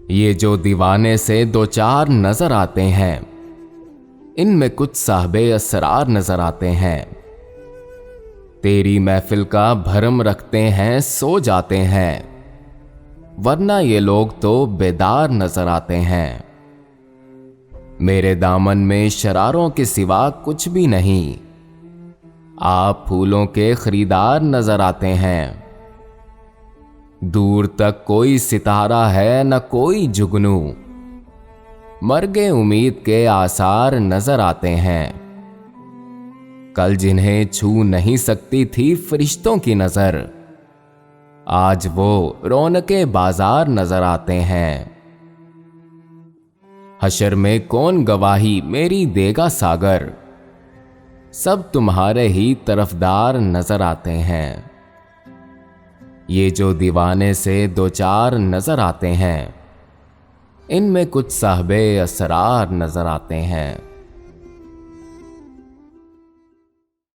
ये जो दीवाने से दो चार नजर आते हैं, इनमें कुछ साहबे असरार नजर आते हैं। तेरी महफिल का भरम रखते हैं, सो जाते हैं, वरना ये लोग तो बेदार नजर आते हैं। मेरे दामन में शरारों के सिवा कुछ भी नहीं, आप फूलों के खरीदार नजर आते हैं। दूर तक कोई सितारा है न कोई जुगनू, मर्गे उम्मीद के आसार नजर आते हैं। कल जिन्हें छू नहीं सकती थी फरिश्तों की नजर, आज वो रौनके बाजार नजर आते हैं। हशर में कौन गवाही मेरी देगा सागर, सब तुम्हारे ही तरफदार नजर आते हैं। ये जो दीवाने से दो चार नजर आते हैं, इनमें कुछ साहबे असरार नजर आते हैं।